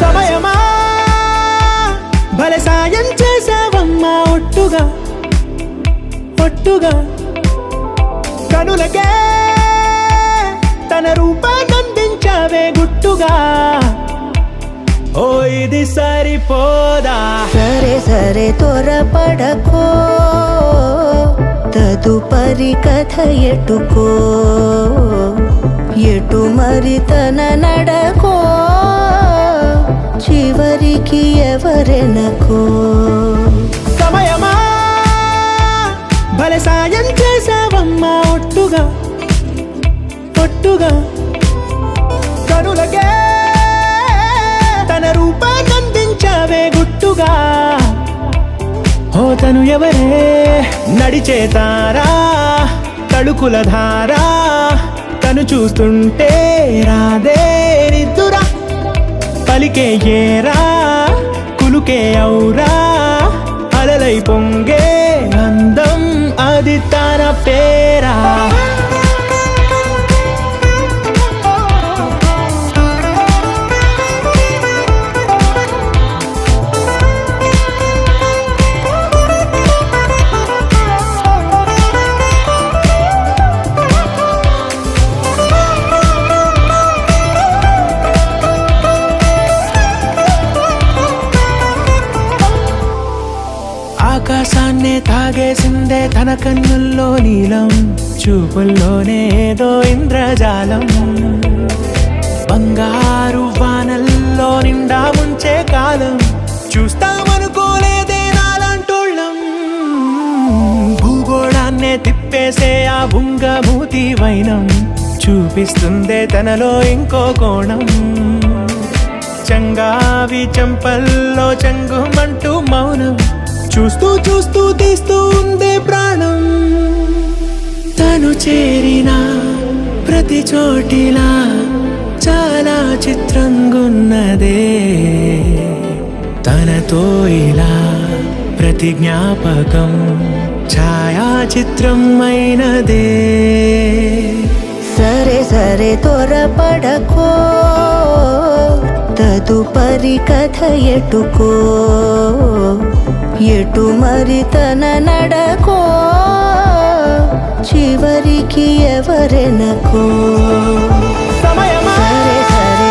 సమయమా భలే సాయం చేసావమ్మా ఒట్టుగా ఒట్టుగా కనులకే తన రూపాన్నందించావే గుట్టుగా ఓ ఇది సరిపోదా సరే సరే త్వరపడకో తదుపరి కథ ఎటుకో ఎటు మరి తన నడకో చివరికి ఎవరెనకో సమయమా భలే సాయం చేసావమ్మా ఒట్టుగా ఒట్టుగా కనులకే తన రూపాన్నందించావే గుట్టుగా ఓ తను ఎవరే నడిచే తారా తళుకుల ధారా తను చూస్తుంటే రాదే నిద్దురా పలికే ఏరా కులుకే ఔరా అలలై పొంగే అందం అది తన పేరా ఆకాశాన్నే తాగేసిందే తన కన్నుల్లో నీలం చూపుల్లోనే ఏదో ఇంద్రజాలం బంగారు వానల్లో నిండా ముంచే కాలం చూస్తామనుకోలేదే నాలాంటోళ్ళం భూగోళాన్నే తిప్పేసే ఆ బుంగమూతి వైనం చూపిస్తుందే తనలో ఇంకో కోణం చంగావి చెంపల్లో చెంగుమంటూ మౌనం చూస్తూ చూస్తూ తీస్తూ ఉందే ప్రాణం తను చేరిన ప్రతి చోటిలా చాలా చిత్రంగున్నదే తనతో ఇలా ప్రతి జ్ఞాపకం ఛాయాచిత్రం అయినదే సరే సరే త్వరపడకో తదుపరి కథ ఎటుకో ఎటు మరి తన నడకో చివరికి ఎవరెనకో సమయమా సరే సరే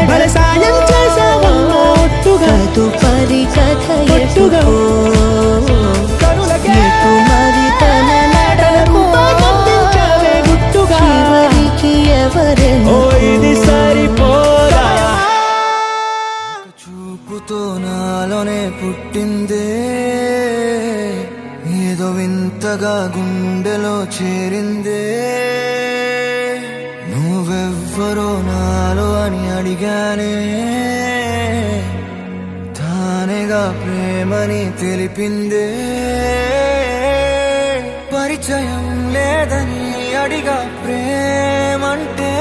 భలే సాయం చేసావమ్మా ఒట్టుగా తదుపరి కథ ఒట్టుగా ఎటుకో కనులకే ఎటు మరి తన నడకో రూపాన్నందించావే గుట్టుగా చివరికి ఓ ఎవరెనకో ఇది సరిపోదా చూపుతో నాలోనే పుట్టిందే ఏదో వింతగా గుండెలో చేరిందే నువ్వెవ్వరో నాలో అని అడిగానే తానేగా ప్రేమని తెలిపిందే పరిచయం లేదని అడిగా ప్రేమంటే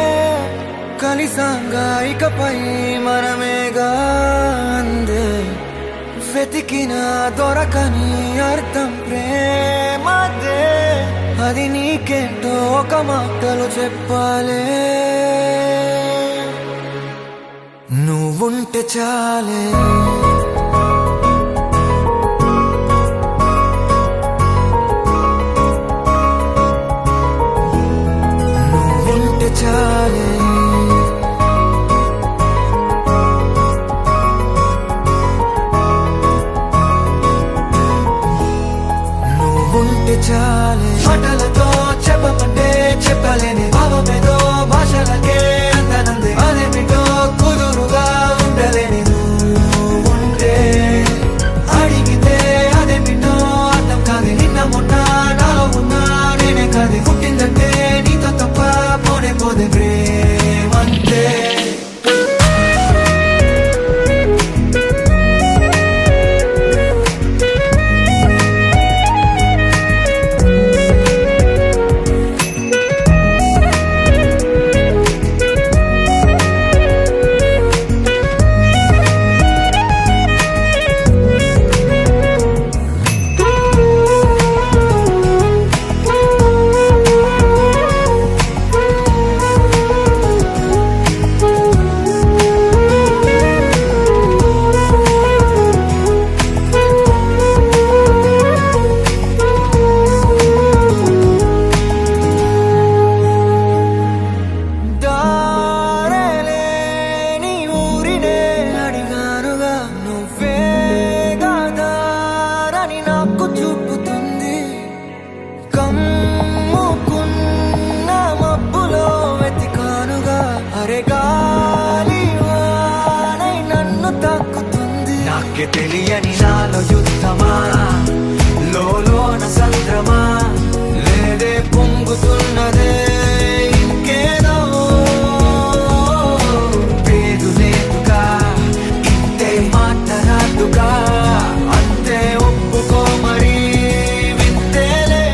కలిసాంగా ఇకపై మనమేగా అందే వెతికిన దొరకని అర్థం ప్రేమదే అది నీకేంటో ఒక మాటలు చెప్పాలే నువ్వుంటే చాలే నువ్వుంటే చాలే నువ్వుంటే చాలే మాటలతో చెప్పమంటే చెప్పలేని భావమేదో భాషలకే అందనందే అదేమిటో కుదురుగా ఉండలేని నువ్వు గాలి వానై నన్ను తాకుతుంది నాకే తెలియని నాలో యుద్ధమా లోన సంద్రమా లేదే పొంగుతున్నదే ఇంకేదో పేరు లేదుగా ఇంతే మాటరాదుగా అంతే ఒప్పుకో మరి వింతేలే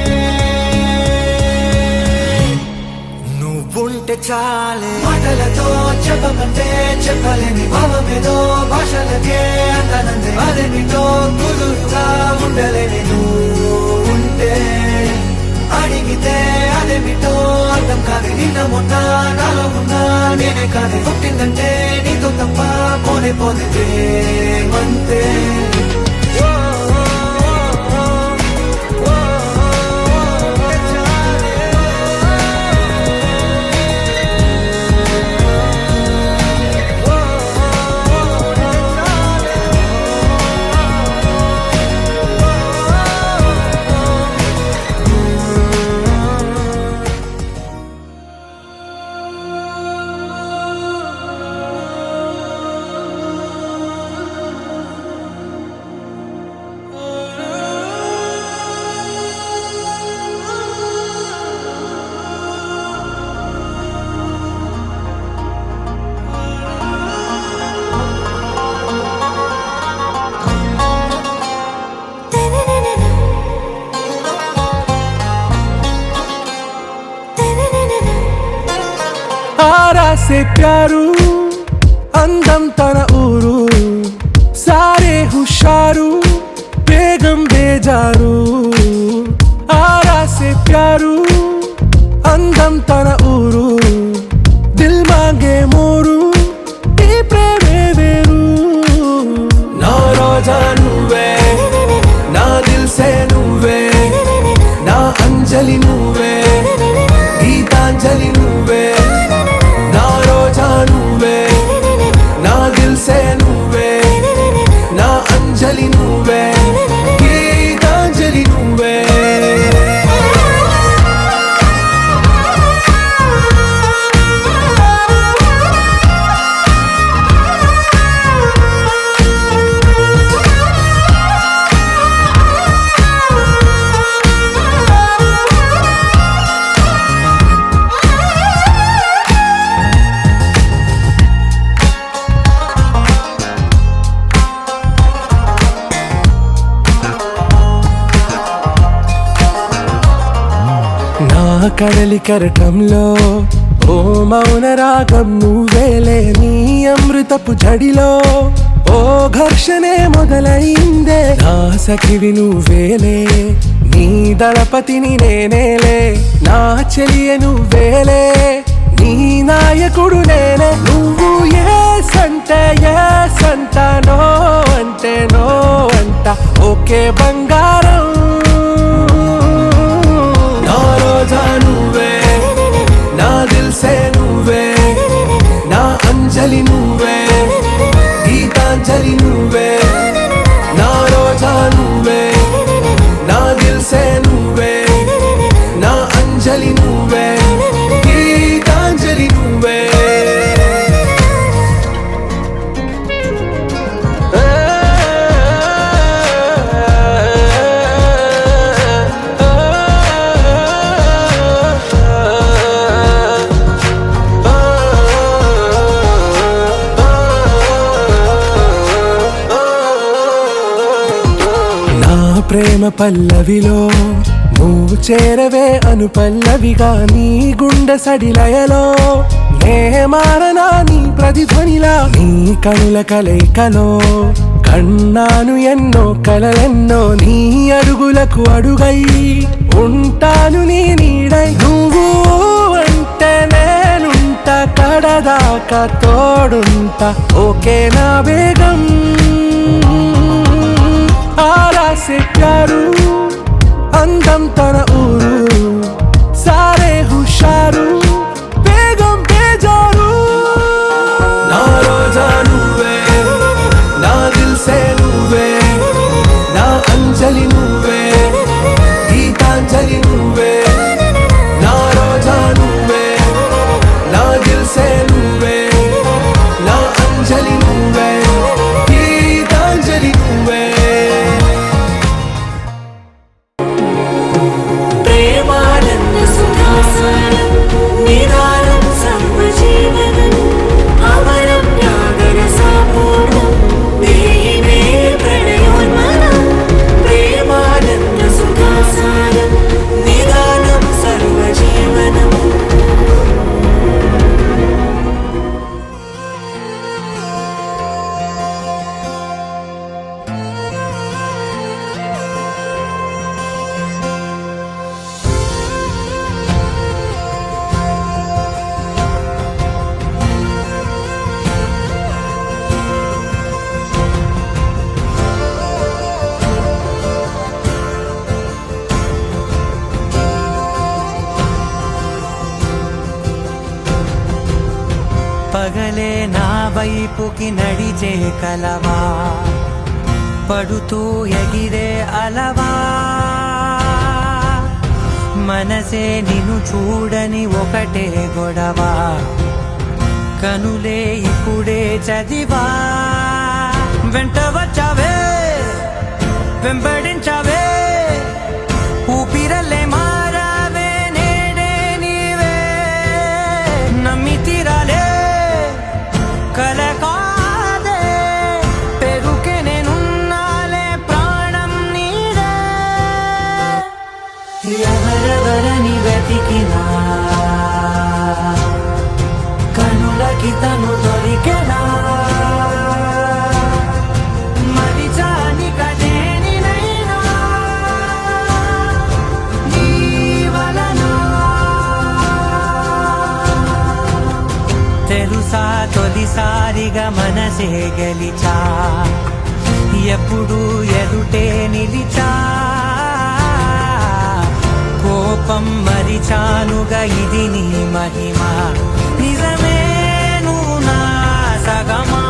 నువ్వుంటే చాలే మాటలతో చెప్పమంటే చెప్పలేని భావమేదో భాషలకే అందనందే అదేమిటో కుదురుగా ఉండలేని నువ్వు ఉంటే అడిగితే అదేమిటో అర్థం కాదు నిన్న మొన్న నాలో ఉన్నా నేనే కాదు పుట్టిందంటే నీతో తప్ప పోనే పోతే అంతే आरा से प्यारू అందం తన ఊరు సారే హుషారు బేగం బేజారు ఆరా సే ప్యారు అందం తన ఊరు దిల్ మాంగే మోరు ఈ ప్రేమే వేరు నా రోజా నువ్వే నా దిల్ సే నువ్వే నా అంజలి నువ్వే గీతాంజలి నువ్వే నా రోజా నువ్వే నా దిల్ సే నువ్వే నా అంజలి నువ్వే గీతాంజలి నువ్వే నా కడలి కరటంలో ఓ మౌన రాగం నువ్వేలే నీ అమృతపు జడిలో ఓ ఘర్షణే మొదలైందే నా సఖివి నువ్వేలే నీ దళపతిని నేనేలే నా చెలియ నువ్వేలే నీ నాయకుడు నేనే నువ్వు ఏ సంట నో అంటే నో అంట ఓకే బంగారం నా రోజా నువ్వే నా దిల్ సే నువ్వే నా అంజలి నువ్వే గీతాంజలి నువ్వే నా రోజా నువ్వే నా దిల్ సే నువ్వే నా అంజలి నువ్వే గీతాంజలి నువ్వే ప్రేమ పల్లవిలో నువ్వు చేరవే అను పల్లవిగా నీ గుండె సడిలయలో నే మారనా నీ ప్రతిధ్వనిలా నీ కనుల కలయికలో కన్నాను ఎన్నో కలలెన్నో నీ అడుగులకు అడుగై ఉంటాను నీ నీడై నువ్వు అంటే నేనుంట కడదాకా తోడుంటా ఓకే నా బేగం आरा से प्यारू అందం తన ఊరు సారే హుషారు బేగం బేజారు నా రోజా నువ్వే నా దిల్ సే నువ్వే నా అంజలి నువ్వే గీతాంజలి నువ్వే నా రోజా నువ్వే నా దిల్ సే నువ్వే పగలే నా వైపుకి నడిచే కలవా, పడుతూ ఎగిరే అలవా, మనసే నిన్ను చూడని ఒకటే గొడవ, కనులే ఇప్పుడే చదివా, వెంట వచ్చావే వెంబడించావే, ఊపిరల్లే మారావే నేడే నీవే, నమ్మి తీరాలే కల కాదే, పెరుకే నేనున్నాలే ప్రాణం నీడే, ఎవరెవరని వెతికినా కనులకి తను దొరికెనా, మరిచాని కదేనినైనా నీ వలన. తెలుసా తొలిసారిగా మనసే గెలిచా, ఎప్పుడు ఎదుటే నిలిచా, కోపం మరిచానుగా ఇది నీ మహిమ, నిజమే నువ్వు నా సగమా.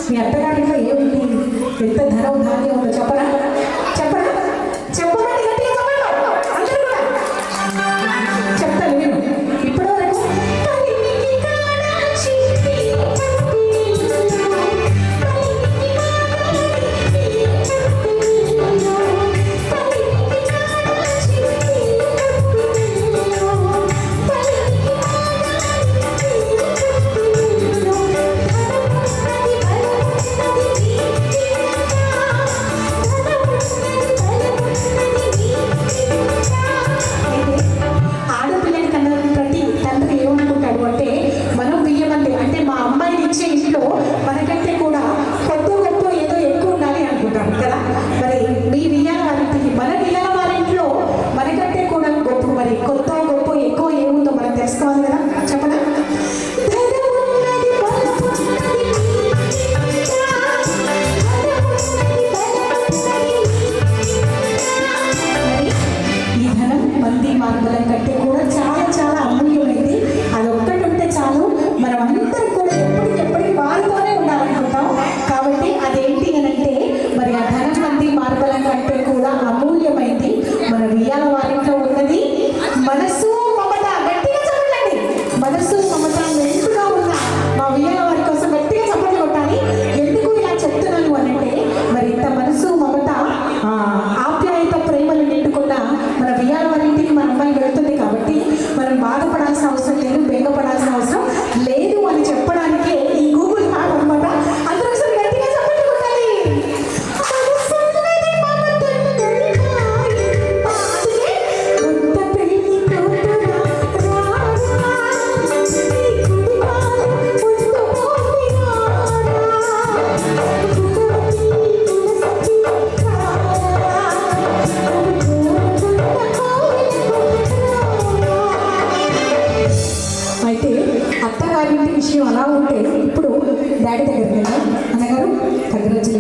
మీ అత్తగారింట్లో ఏముంది, ఎంత ధనం ధాన్యం ఉందో చెప్పరా చెప్పరా చెప్పమంటే గట్టిగా చెప్పండి అందరూ కూడా చెప్తాను నేను ఇప్పటివరకు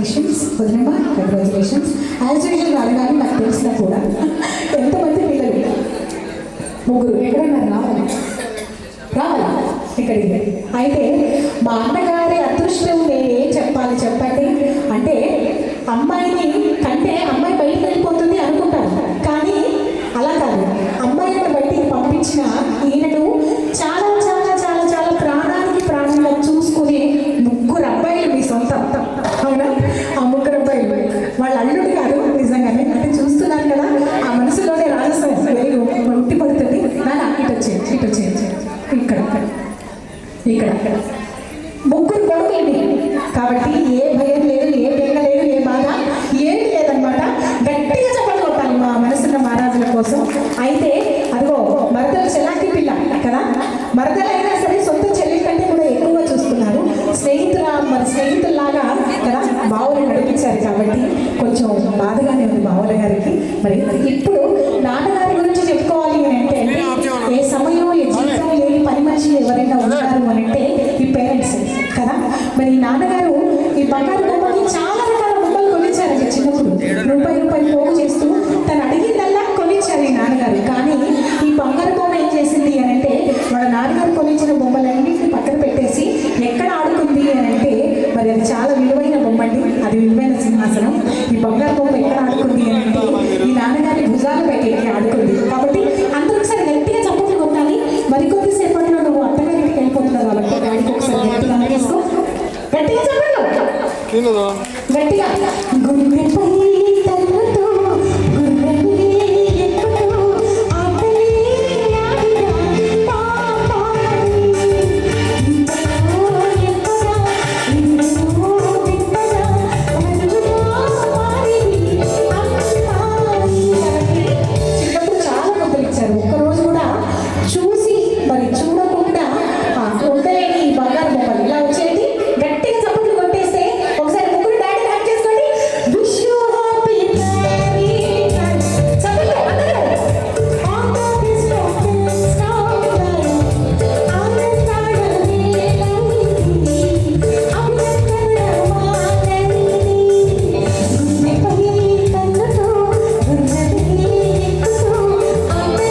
కంగ్రాచులేషన్స్ వదినమ్మా, కంగ్రాచులేషన్స్. యాజ్ యూజువల్ అడగాలి, నాకు తెలిసినా కూడా ఎంతమంది పిల్లలు? ముగ్గురు. ఎక్కడన్నారు? రావాలి రావాలా ఇక్కడికి. అయితే మా అన్నగారి అదృష్టం నేను ఏం చెప్పాలి చెప్పండి. అంటే అమ్మాయిని కంటే అమ్మాయి బయటకు వెళ్ళిపోతుంది అనుకుంటారు, కానీ అలా కాదు. అమ్మాయిని బయటికి పంపించిన ఈయనను చాలా చాలా చాలా చాలా ప్రాణానికి ప్రాణంగా చూసుకునే ముగ్గురు అబ్బాయిలు మీ సొంతం. అవునా? ఆ ముగ్గురు అబ్బాయిలు వాళ్ళ అల్లుడు కాదు నిజంగానే. అంటే చూస్తున్నాను కదా, ఆ మనసులోనే రాజస్థాన్ వెలుగు ఉట్టి పడుతుంది. నాన్న ఇటు వచ్చేది, ఇటు వచ్చేది, ఇక్కడ ఇక్కడ ఇక్కడ ముగ్గురు కొడుకులండి. కాబట్టి ఏ భయం లేదు, ఏ బెంగ లేదు, ఏ బాధ ఏమి లేదనమాట. గట్టిగా చెప్పలు కొట్టాలి మా మనసున్న మహారాజుల కోసం. అయితే అదిగో మరదలు చెల్లాకి పిల్ల కదా, మరదలైనా సరే సొంత చెల్లి కంటే కూడా ఎక్కువగా చూస్తున్నారు. స్నేహితుల్లాగా కదా బావులు నడిపించారు. కాబట్టి కొంచెం బాధగానే ఉంది బావుల గారికి. మరి ఇప్పుడు నాన్నగారి గురించి చెప్పుకోవాలి అని అంటే ఏ సమయం ఏ జీవితం లేని పని మనుషులు ఎవరైనా ఉన్నారు అని అంటే ఈ పేరెంట్స్ కదా. మరి నాన్నగారు ఈ బంగారు బొమ్మకి చాలా రకాల బొమ్మలు కొనిచ్చారండి. చిన్నప్పుడు రూపాయి పోగు చేస్తూ తను అడిగిందల్లా కొనిచ్చారు ఈ నాన్నగారు. కానీ ఈ బంగారు బొమ్మ ఏం చేసింది అని అంటే వాళ్ళ నాన్నగారు కొనిచ్చిన బొమ్మలన్నింటినీ పక్కన పెట్టేసి ఎక్కడ ఆడుకుంది అని అంటే మరి అది చాలా విలువైన బొమ్మ అండి, అది విలువైన సింహాసనం. ఈ బంగారు బొమ్మ ఎక్కడ ఆడుకుంది అని అంటే ఈ నాన్నగారి భుజాలు పెట్టి ఆడుకుంది. కాబట్టి అందరూ ఒకసారి గట్టిగా చప్పట్లు కొట్టాలి. మరికొద్ది సేపట్లో నువ్వు అత్తగారికి వెళ్ళిపోతున్నావు కాబట్టి డాడీకి ఒకసారి గట్టిగా తీసుకో, గట్టిగా చెప్పండి, గట్టిగా. గుండెపై తన్నుతూ గుండెని ఎక్కుతూ ఆటలే ఆడిన పాపాయి. ఇంతలో ఎక్కడా ఇంతలో తిప్పదా అడుగులో మారింది అమ్మాయి. చిన్నప్పుడు చాలా ముద్దలు ఇచ్చారు. ఒక్కరోజు కూడా చూసి మరి చూడకుండా ఉండలేని ఈ బంగారు బొమ్మలు ఇలా వచ్చేది. గట్టిగా చప్పట్లు కొట్టేస్తే ఒకసారి ముగ్గురు డాడీ హ్యాక్ చేసుకోండి. విష్ యూ హ్యాపీ మ్యారీ చప్పట్లు అందరూ. All the best of this life ఆనందాడని లైఫ్ అమృతకరమానని గుండెపై తన్నుతూ గుండెని ఎక్కుతూ ఆటలే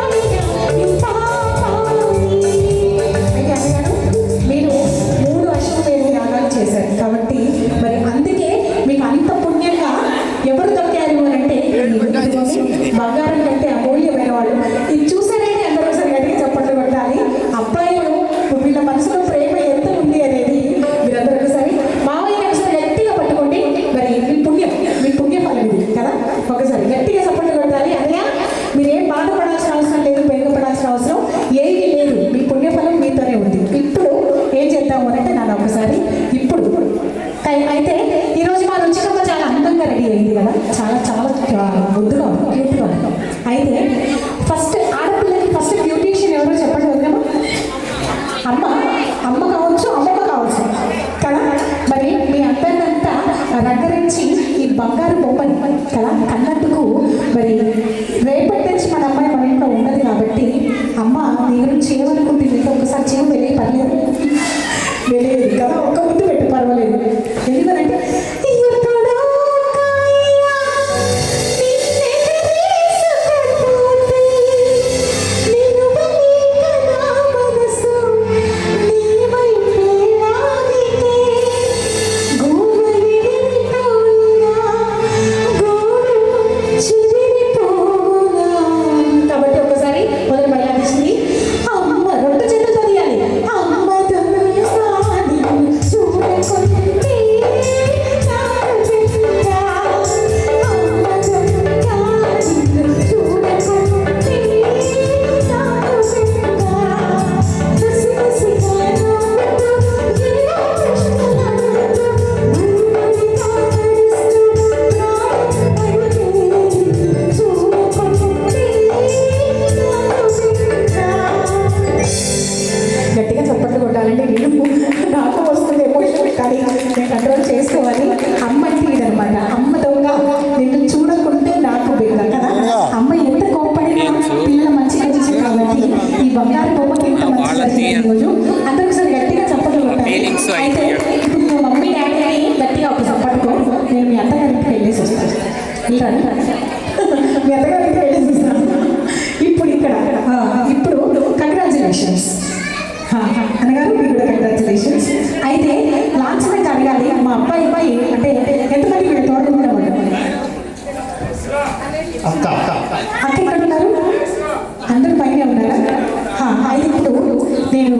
ఆడిన పాపాయి. అయితే అన్నగారు మీరు 3 అశ్వమేధ యాగాలు చేశారు కాబట్టి మరి అందుకే మీకు అంత పుణ్యంగా ఎవరు దొరికారు అని అంటే బంగారం కంటే అమూల్యమైన వాళ్ళు. ఇది చూసారంటే అందరూ ఒకసారి గట్టిగా చప్పట్లు కొట్టాలి. అబ్బాయిలు వీళ్ళ మనసులో ప్రేమ ఎంత ఉంది అనేది మీరందరూ ఒకసారి మావయ్య ఒకసారి గట్టిగా పట్టుకోండి. మరి మీ పుణ్య ఫలం ఇది కదా. ఒకసారి గట్టిగా చప్పట్లు కొట్టాలి. అదే మీరేం బాధపడాల్సిన అవసరం లేదు, బెంగపడాల్సిన అవసరం ఏమీ లేదు. మీ పుణ్యఫలం మీతోనే ఉంది. ఇప్పుడు ఏం చేద్దాము అంటే నాన్న ఒకసారి ఇప్పుడు అయితే ఈరోజు మా రుచికమ్మ చాలా అందంగా రెడీ అయింది కదా, చాలా చాలా ముద్దుగా క్యూట్గా ఉంది. అయితే ఫస్ట్ ఆడపిల్లకి ఫస్ట్ బ్యూటీషియన్ ఎవరో చెప్పండి వదిలేమా? అమ్మ కావచ్చు, అమ్మమ్మ కావచ్చు కదా. మరి మీ అందరినంతా రంగరించి ఈ బంగారు బొమ్మని కదా కన్నట్టుకు మరి రేపటి నుంచి మన అమ్మాయి మన ఇంట్లో ఉండదు కాబట్టి అమ్మ నీ గురించి ఏమనుకుంటుంది ఒకసారి చెవి వెళ్ళి పర్లేదు వెళ్ళేది కదా. ఒక్క ముద్దు పెట్టు పర్వాలేదు. ఎందుకంటే కాబట్టి ఒకసారి మొదలు మర్యాదించింది అమ్మ 2 చేతులతో తీయాలి. అమ్మ గట్టిగా చప్పట్లు కొట్టాలంటే నాకు వస్తుంది ఎమోషన్, కానీ నేను కంట్రోల్ చేసుకోవాలి. అమ్మ అంటే ఇదనమాట. అమ్మ దొంగ నిన్ను చూడకుంటే నాకు బెంగ కదా. అమ్మ ఎంత కోప్పడినా పిల్లల మంచిగా చూసింది కాబట్టి ఈ బంగారు బొమ్మకి ఎంత మంచిగా రోజు అందరూ ఒకసారి గట్టిగా చప్పట్లు కొట్టాలి. అయితే ఇప్పుడు మమ్మీ డాడీ అని గట్టిగా ఒక చప్పట్లు వెళ్తాను మీ అత్తగారికి వెళ్ళి చూస్తాను. ఇప్పుడు ఇక్కడ ఇప్పుడు కంగ్రాచులేషన్స్ అనగారు, మీకు కూడా కంగ్రాచులేషన్స్. అయితే లాంఛనంగా అడగాలి, మా అబ్బాయి అంటే ఎంతమంది వీళ్ళు తోడుకుంటామండి? అక్క అక్క ఎక్కడ ఉన్నారు? అందరూ పైన ఉన్నారా? అయితే ఇప్పుడు నేను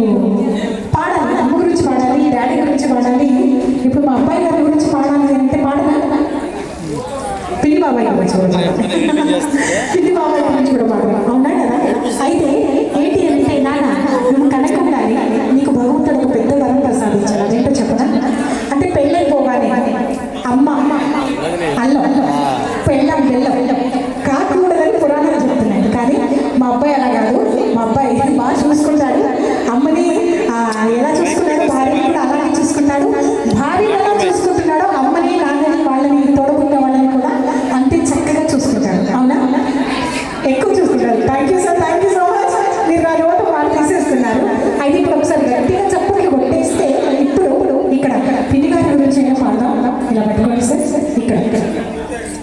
పాడాలి, అమ్మ గురించి పాడాలి, డాడీ గురించి పాడాలి. ఇప్పుడు మా అబ్బాయి గారి గురించి పాడాలి అంటే పాడదా? పిల్లి బాబాయ్ గురించి కూడా పిల్లి బాబాయ్ గురించి కూడా పాడదాం, అవునా కదా? అయితే ఏంటి అంటే నాన్న నువ్వు కనకుండాలి, నీకు భగవంతుడు ఒక పెద్ద వరం ప్రసాదించాడు. అదేంటో చెప్పనా? అంటే పెళ్ళైపోగానే అమ్మ అల్లం పెళ్ళం బెల్లం కాకూడదని పురాణాలు చెప్తున్నాయి. కానీ మా అబ్బాయి అలా కాదు, మా అబ్బాయి బాగా చూసుకుంటాడు. అమ్మని ఎలా చూసుకున్నాడు, భార్యని కూడా అలాగే చూసుకుంటాడు. భార్యని ఎలా చూసుకుంటున్నాడో అమ్మని, నాన్నని, వాళ్ళని తోడుకున్న వాళ్ళని కూడా అంతే చక్కగా చూసుకుంటాడు. అవునా? ఎక్కువ చూసుకుంటాడు. Thank you sir, thank you so much. మీరు నా నోట వాళ్ళు తీసేస్తున్నారు. అయితే ఇప్పుడు ఒకసారి గట్టిగా చప్పట్లు కొట్టేస్తే ఇప్పుడు ఇక్కడ పిన్ని గారి గురించి ఏమో పాడదాం. ఇలా పట్టుకోండి సార్, ఇక్కడ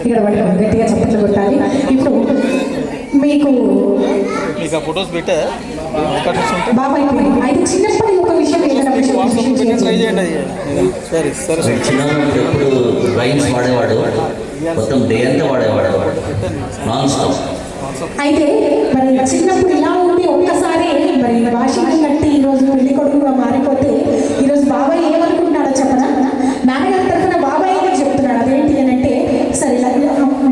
ఇక్కడ పట్టుకోండి, గట్టిగా చప్పట్లు కొట్టాలి. ఇప్పుడు మీకు ఫొటోస్ పెట్టే బాబాయ్ అయితే చిన్నప్పటి ఒక విషయం ఏదైనా ట్రై చేయండి. సరే సరే. చిన్నప్పుడు ఎప్పుడు రైన్స్ వాడేవాడు, మొత్తం డే అంతా వాడేవాడు, నాన్ స్టాప్. అయితే మరి చిన్నప్పుడు ఇలా ఉండి ఒక్కసారి మరి వాషింగ్ కట్టి ఈరోజు పెళ్లి కొడుకుగా మారిపోతే ఈరోజు బాబాయ్ ఏమనుకుంటున్నాడో చెప్పనా? నాన్నగారి తరఫున బాబాయ్ అని చెప్తున్నాడు. అదేంటి అని అంటే సరే ఇలా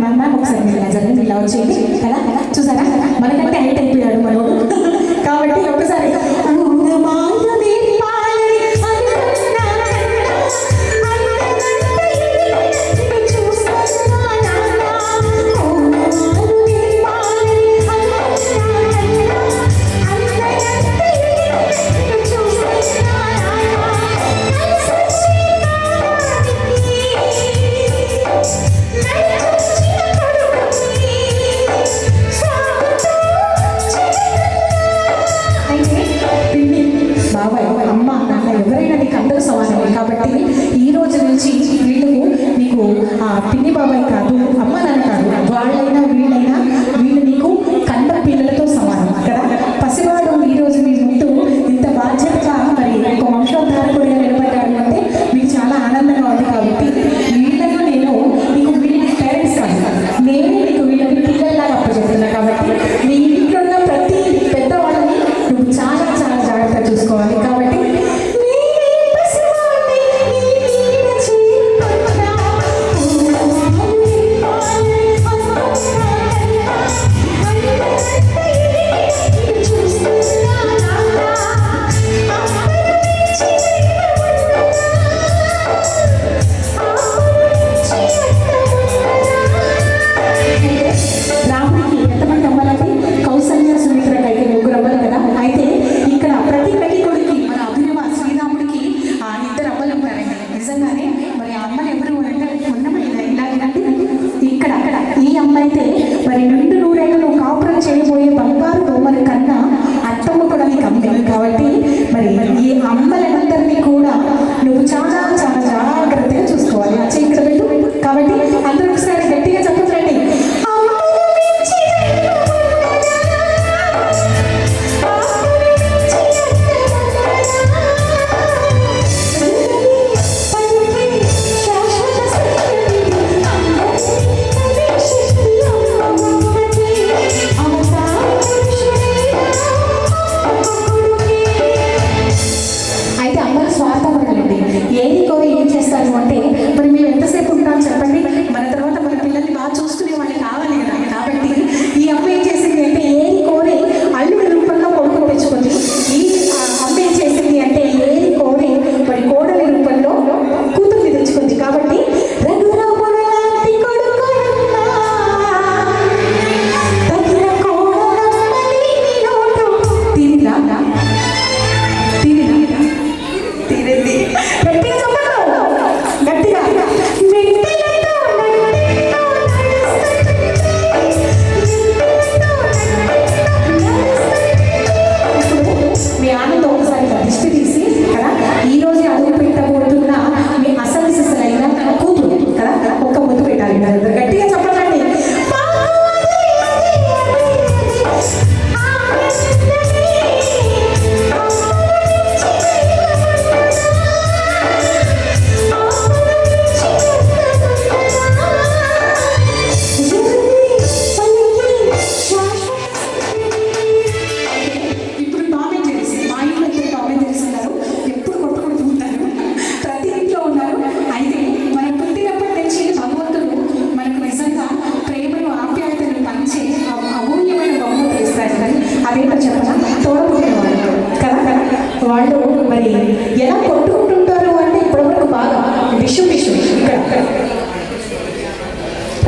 మ్యామ్ ఒకసారి మీరు ఇలా జరిగింది, ఇలా వచ్చేది కదా, చూసారా మనకంటే హైట్ అయిపోయాడు మనోడు. కాబట్టి ఒకసారి బాబాయ్ అమ్మ నాన్న ఎవరైనా నీకు అందరూ సమానమే. కాబట్టి ఈ రోజు నుంచి వీళ్ళకు నీకు పిన్ని బాబాయ్ కాదు, అమ్మ నాన్న కాదు, వాళ్ళైనా వీళ్ళైనా వీళ్ళు నీకు కన్న పిల్లలతో సమానం కదా. పసివాడు ఈ రోజు మీ ముందు ఇంత బాధ్యతగా మరి ఒక వంశోద్ధారకుడిగా నిలబడ్డాడు అంటే మీకు చాలా ఆనందంగా ఉంది. కాబట్టి వీళ్ళను నేను నీకు వీళ్ళ పేరెంట్స్ కాదు, నేను నీకు వీళ్ళకి పిల్లల్లాగా అప్పచెప్తున్నా. కాబట్టి నీ ఇంట్లో ఉన్న ప్రతి పెద్దవాళ్ళని నువ్వు చాలా చాలా జాగ్రత్తగా చూసుకోవాలి. కాబట్టి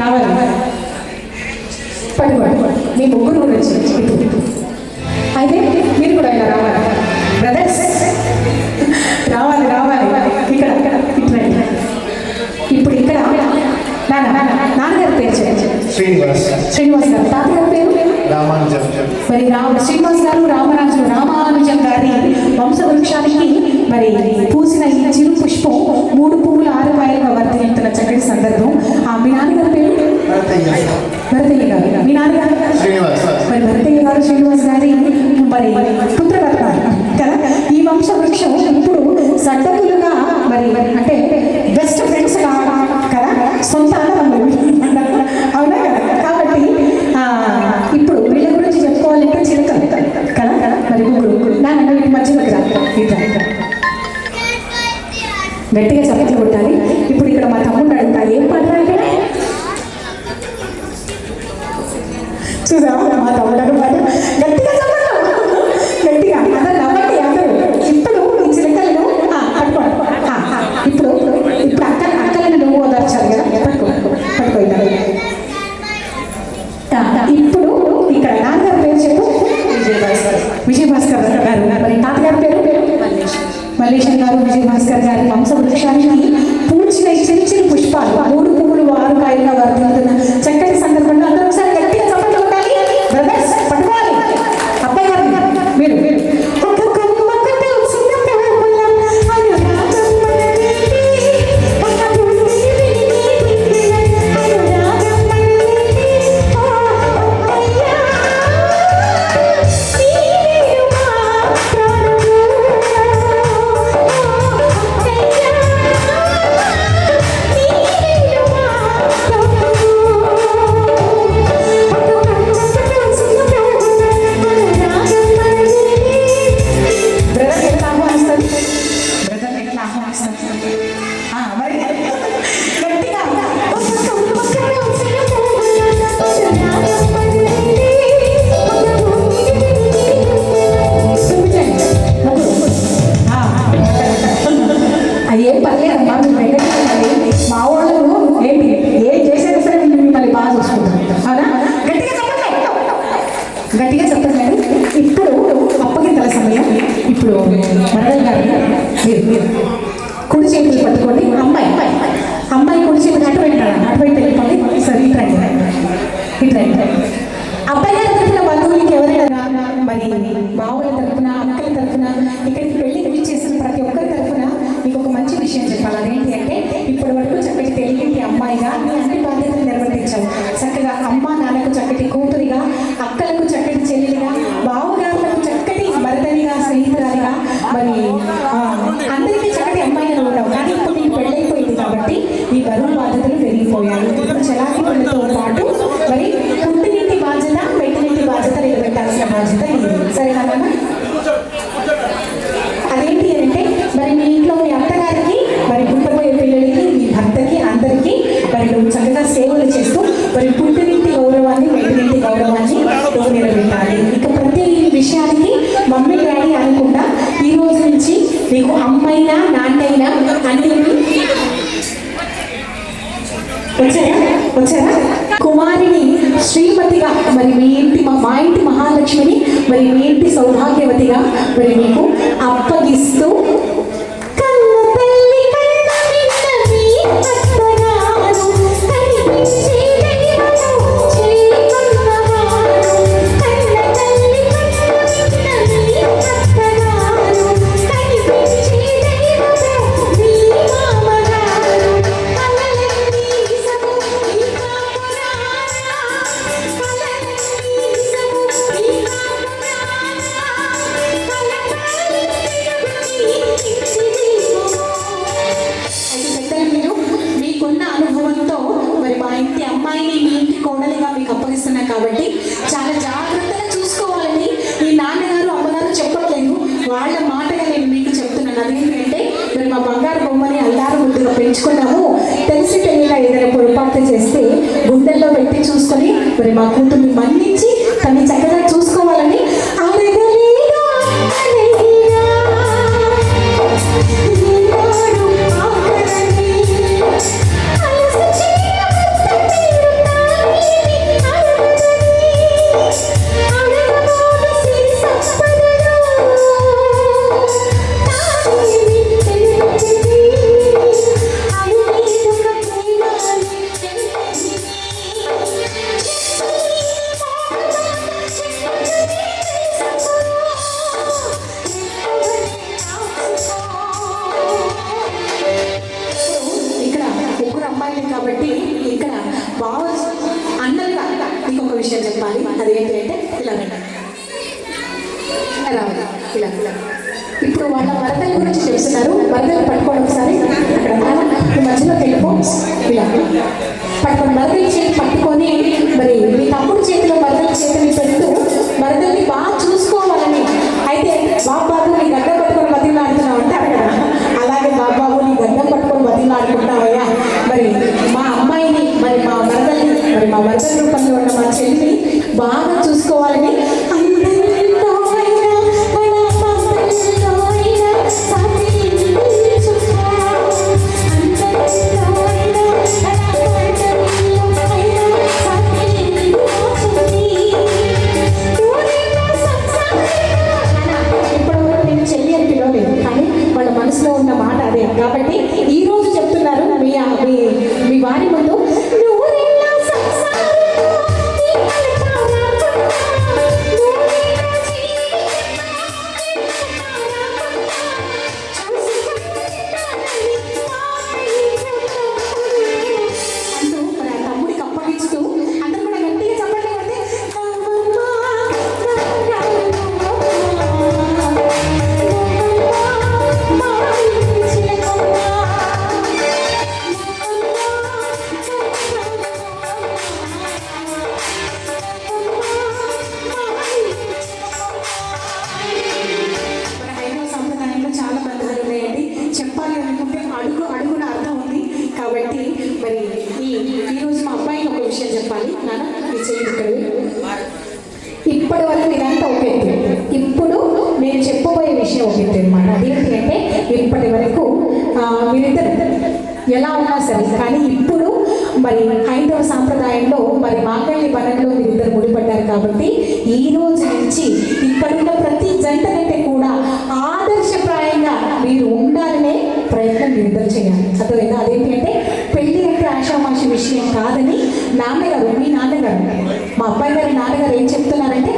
రావాలి పట్టుకోండి మీ ముగ్గురు కూడా వచ్చి అయితే మీరు కూడా ఇలా రావాలి బ్రదర్స్ రావాలి రావాలి ఇక్కడ ఇట్లా ఇప్పుడు ఇక్కడ నాన్నగారి పేరు చెప్పండి శ్రీనివాస్ గారు తాతగారి పేరు మరి శ్రీనివాస్ గారు రామానుజం గారి వంశవృక్షానికి మరి పూసిన ఈ చిరు పుష్పం 3 పువ్వులు 6 కాయలుగా వర్తిల్లుతున్న చక్కటి సందర్భం. మీ నాన్నగారి పేరు భరతయ్య గారు, మీ నాన్నగారు మరి భరతయ్య గారు శ్రీనివాస్ గారి మరి పుత్రరత్న కదా. ఈ వంశవృక్షం ఇప్పుడు సడ్డకులుగా మరి అంటే బెస్ట్ ఫ్రెండ్స్ కదా, సొంత అన్నదమ్ములు అవునా కదా. కాబట్టి ఇప్పుడు వీళ్ళ గురించి చెప్పుకోవాలంటే చిలకలు కదా మరి ముగ్గురు నాన్న వీటి మధ్యలోకి రా గట్టిగా చప్పట్లు కొట్టాలి. ఇప్పుడు ఇక్కడ మా తమ్ముడు అడుగుతా ఏం పాట అంటే చూసా మా తమ్ముడు అడుగుతాడు గట్టిగా చప్పట్లు గట్టిగా అందరు నవ్వండి అందరూ. ఇప్పుడు ఈ చిలకలను ఇప్పుడు ఇప్పుడు అక్కలను నువ్వు ఓదార్చాలి కదా, పట్టుకోవాలి. ఇప్పుడు ఇక్కడ నాన్నగారి పేరు చెప్పు విజయభాస్కర్ గారు, మరి తాతగారి పేరు మల్లేశం గారు. విజయభాస్కర్ గారి వంశవృక్షానికి పూడ్చిన చిన్న పుష్పాలు 3 పువ్వులు 6 కాయలుగా వర్తిల్లుతున్న చక్కటి సందర్భంలో అందరూ ఒకసారి గట్టిగా చప్పట్లు కొట్టాలి. బ్రదర్స్ పట్టుకోవాలి. అబ్బాయి గారు మీరు ఏం పర్లేదమ్మా, మీరు వెంకటేశ్వరండి మా వాళ్ళు ఏంటి ఏం చేసేది సరే మిమ్మల్ని బాగా చూసుకుంటారు అవునా. గట్టిగా చెప్పట్లేదు. ఇప్పుడు అప్పగింతల సమయం. ఇప్పుడు మరణ గారు మీరు కుడి చేతులు పట్టుకోండి. అమ్మాయి కుడి చేతులు అటువైపు వెళ్ళిపోండి. సరే ఇట్రండి. అబ్బాయి గారి తరఫున బంధువులకి ఎవరైనా మరి బావుల తరఫున అక్కల తరఫున ఇక్కడికి పెళ్లి చేసిన ప్రతి ఒక్కరి తరఫున మీకు ఒక మంచి విషయం చెప్పాలి. అదేంటి అంటే ఇప్పటి వరకు చక్కటి తెలివింటి అమ్మాయిగా మీ అన్ని బాధ్యతలు నిర్వర్తించావు. చక్కగా అమ్మ నాన్నకు చక్కటి కూతురిగా, అక్కలకు చక్కటి చెల్లిగా, బావుగారులకు చక్కటి భరతనిగా, స్నేహితురాలిగా, మరి అందరికీ చక్కటి అమ్మాయిగా ఉన్నావు. కానీ ఇప్పుడు నీకు పెళ్ళైపోయింది కాబట్టి ఈ బరువు బాధ్యతలు పెరిగిపోయాయి. ఇప్పుడు చలాకి పళ్ళతో పాటు మరి పుట్టినింటి బాధ్యత, పెట్టినింటి బాధ్యత నిలబెట్టాల్సిన బాధ్యత ఇది. సరేనా? అదేంటి అంటే మరి మీ ఇంట్లో మీ అత్తగారికి, మరి పుట్టబోయే పిల్లలకి, మీ భర్తకి, అందరికీ మరి నువ్వు చక్కగా సేవలు చేస్తూ మరి పుట్టినింటి గౌరవాన్ని, పెట్టినింటి గౌరవాన్ని నువ్వు నిలబెట్టాలి. ఇక ప్రతి విషయానికి మమ్మీ డాడీ అనుకుంటా ఈ రోజు నుంచి నీకు అమ్మైనా నాన్నైనా అన్ని వచ్చారా కుమారిని శ్రీమతిగా మరి మీ ఇంటి మా ఇంటి మహాలక్ష్మిని మరి మీ ఇంటి సౌభాగ్యవతిగా మరి మీకు అప్పగిస్తూ కాబట్టి చాలా జాగ్రత్తగా చూసుకోవాలని ఈ నాన్నగారు అమ్మగారు చెప్పట్లేదు, వాళ్ళ మాటగా నేను మీకు చెప్తున్నాను. అదేంటంటే మరి మా బంగారు బొమ్మని అల్లారు ముద్దుగా పెంచుకున్నాము, తెలిసి తెలియగా ఏదైనా పొరపాటు చేస్తే గుండెల్లో పెట్టి చూసుకొని మరి మా కూతుర్ని మన్నించి తన్ని చక్కగా చూసుకోవాలని కాబట్టి ఇక్కడ బావ అన్నలుగా మీకు ఒక విషయం చెప్పాలి. అదేంటి అంటే ఇలా రండి. రావాలి ఇలా ఇలా. ఇప్పుడు వాళ్ళ వరదల గురించి చెప్తున్నారు. వరదలు పట్టుకోండి ఒకసారి. అక్కడ ఈ మధ్యలో వెళ్ళిపో. ఇలా పట్టుకొని వరదల చేతి పట్టుకొని మరి మీ తమ్ముడు చేతిలో వరదల చేతిని పెడుతూ వరదల్ని బాగా చూసుకోవాలని. అయితే బాబాబు నీ గడ్డ పట్టుకొని బతిలాడుతున్నావు అంటే అక్కడ అలాగే బాబాబు నీ గడ్డం పట్టుకొని బతిలాడుకుంటావయ్యా. మరి మా అమ్మాయిని మరి మా వరదల రూపంలో ఉన్న మా చెల్లిని బాగా చూసుకోవాలని మనసులో ఉన్న మాట అదే. కాబట్టి ఈ రోజు చెప్తున్నారు మీ వారి ముందు తమ్ముడికి అప్పగిస్తూ అందరూ కూడా గట్టిగా చెప్పండి. చాలా బంధాలు ఉన్నాయండి. చెప్పాలి అనుకుంటే అడుగున అర్థం ఉంది. కాబట్టి మరి ఈరోజు మా అబ్బాయికి ఒక విషయం చెప్పాలి. నాన్న మీ చేయండి. ఇప్పటి వరకు ఇదంతా ఒక ఎత్తు. ఇప్పుడు నేను చెప్పబోయే విషయం ఒక ఎత్తు అనమాట. అదేంటి అంటే ఇప్పటి వరకు మీరిద్దరు ఎలా ఉన్నా సరే కానీ ఇప్పుడు మరి హైందవ సాంప్రదాయంలో మరి మాంగళ్య బలంలో మీరిద్దరు ముడిపడ్డారు. కాబట్టి ఈ రోజు నుంచి ఇక్కడున్న ప్రతి జంట కంటే కూడా ఆదర్శప్రాయంగా మీరు ఉండాలనే ప్రయత్నం మీరిద్దరు చేయాలి. అర్థమైందా? అదేంటి అంటే పెళ్లి అంటే ఆషామాషి విషయం కాదని నాన్నగారు మీ నాన్నగారు మా అబ్బాయి గారి నాన్నగారు ఏం చెప్తున్నారంటే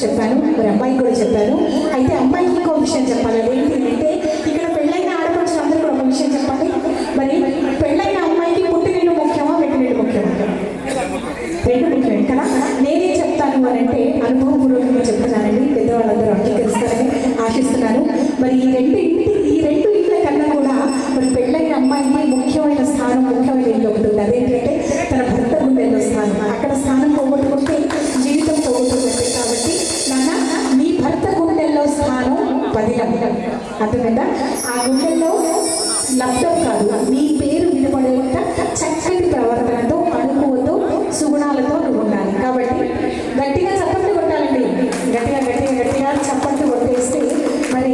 చెప్పాను. మరి అమ్మాయికి కూడా చెప్పాను. అయితే అమ్మాయికి ఇంకో విషయం చెప్పాలి. అదేంటి అంటే ఇక్కడ పెళ్ళైన ఆడపడుచులు అందరూ కూడా ఒక విషయం చెప్పాలి. మరి పెళ్ళైన అమ్మాయికి పుట్టినిల్లు ముఖ్యమా పెట్టినిల్లు ముఖ్యమా? రెండు ముఖ్యమే కదా. నేనే చెప్తాను అని అంటే అనుభవపూర్వకంగా చెప్తున్నానండి. పెద్దవాళ్ళందరూ అంగీకరిస్తారని ఆశిస్తున్నాను. మరి ఈ రెండు ఇళ్ళ కన్నా కూడా మరి పెళ్ళైన అమ్మాయికి ముఖ్యమైన స్థానం ముఖ్యమైన ఇల్లు ఒకటి ఉంది. అదేంటంటే తన భర్త గుండెల్లో స్థానం. అక్కడ స్థానం పోగొట్టుకుంటే జీవితం పోగొట్టుకుంటే. కాబట్టి నాన్న మీ భర్త గుండెల్లో స్థానం 10. అర్థమైందా? ఆ గుండెల్లో లబ్ధం కాదు, మీ పేరు వినపడేంత చక్కటి ప్రవర్తనతో అనుకువతో సుగుణాలతో నువ్వు ఉండాలి. కాబట్టి గట్టిగా చప్పట్లు కొట్టాలండి. గట్టిగా చప్పట్లు కొట్టేస్తే మరి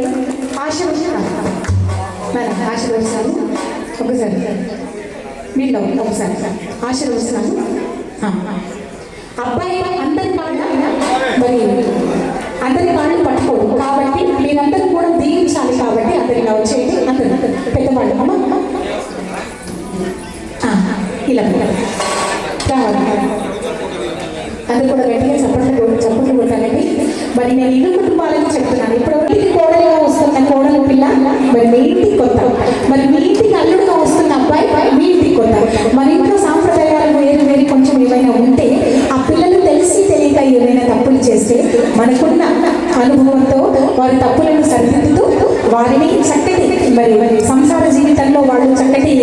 ఆశీర్వదిస్తాను. ఒకసారి వీళ్ళు ఒకసారి ఆశీర్వదిస్తాను. అబ్బాయి అందరి కాళ్ళు పట్టుకోడు. కాబట్టి మీరందరూ కూడా దీవించాలి. కాబట్టి అందరు ఇలా వచ్చేయండి. అందరూ పెద్దవాళ్ళు అమ్మ ఇలా రావాలి. అందరూ కూడా గట్టిగా చప్పట్లు కొట్టాలండి. మరి నేను ఇల్లు కుటుంబాలని చెప్తున్నాను. ఇప్పుడు ఇంటికి కోడలుగా వస్తున్న కోడలు పిల్ల మరి మీ ఇంటికి కొత్త. మరి మీ ఇంటికి అల్లుడుగా వస్తున్న అబ్బాయి మీ ఇంటికి కొత్త. మన ఇంట్లో సాంప్రదాయాలు వేరు కొంచెం ఏమైనా ఉంటే ఆ పిల్లలు తెలిసి తెలియక ఏమైనా తప్పులు చేస్తే మనకున్న అనుభవంతో వారి తప్పులను సరిదిద్దుతూ వారిని చక్కటి మరి సంసార జీవితంలో వాళ్ళు చక్కటి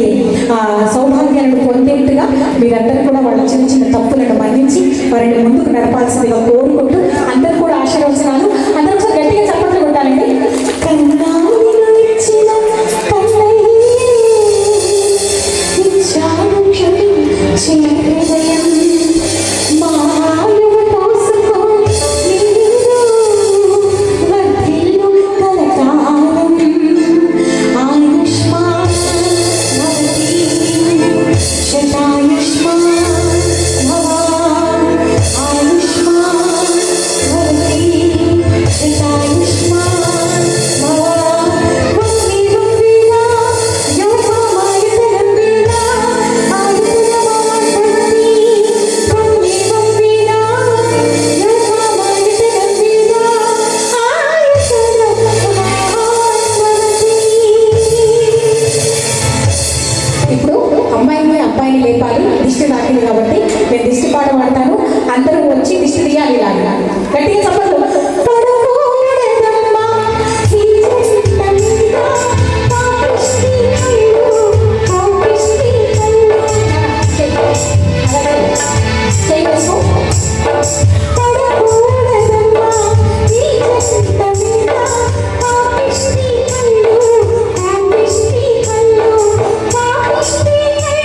సౌభాగ్యాలను పొందేట్టుగా మీరందరూ కూడా వాళ్ళ చిన్న చిన్న తప్పులను మన్నించి వారిని ముందుకు నడపాల్సిందిగా కోరుకుంటూ అందరూ కూడా ఆశీర్వచనాలు. అందరూ గట్టిగా చప్పట్లు కొట్టాలండి. గట్టిగా చెప్పండి. పడకూడదమ్మా ఈ చెట్ట మీద పాపిష్టి కళ్ళు, పాపిష్టి కళ్ళు. చెయ్యి వేసుకో. పడకూడదమ్మా ఈ చెట్ట మీద పాపిష్టి కళ్ళు, పాపిష్టి కళ్ళు, పాపిష్టి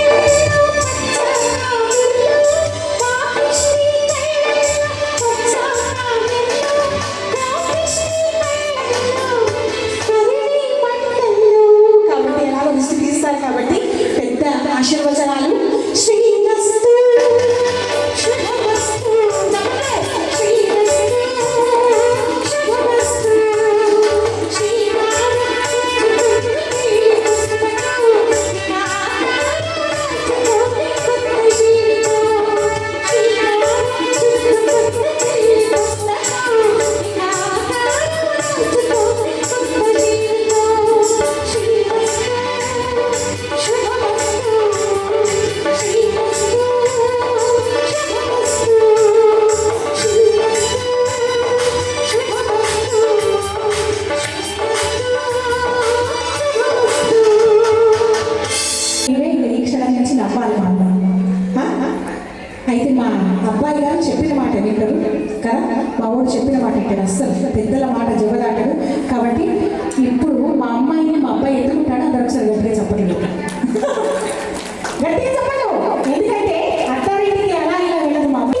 కళ్ళు, పాపిష్టి కాబట్టి ఎలాగో దిష్టి తీస్తారు కాబట్టి పెద్ద ఆశీర్వచనాలు. శ్రీరస్తు శుభమస్తు, శ్రీరస్తు శుభమస్తు, ఈ క్షణం నుంచి నవ్వాలి మా అమ్మాయి. అయితే మా అబ్బాయి గారు చెప్పిన మాట వింటారు కదా, మా వాడు చెప్పిన మాట వింటాడు, అస్సలు పెద్దల మాట జవదాటాడు. కాబట్టి ఇప్పుడు మా అమ్మాయిని మా అబ్బాయి ఎత్తుకుంటాడు. అందరూ ఒకసారి గట్టిగా చెప్పండి, గట్టిగా చెప్పండి. ఎందుకంటే అత్తారింటికి అలా ఇలా వెళ్ళదు మా అమ్మాయి.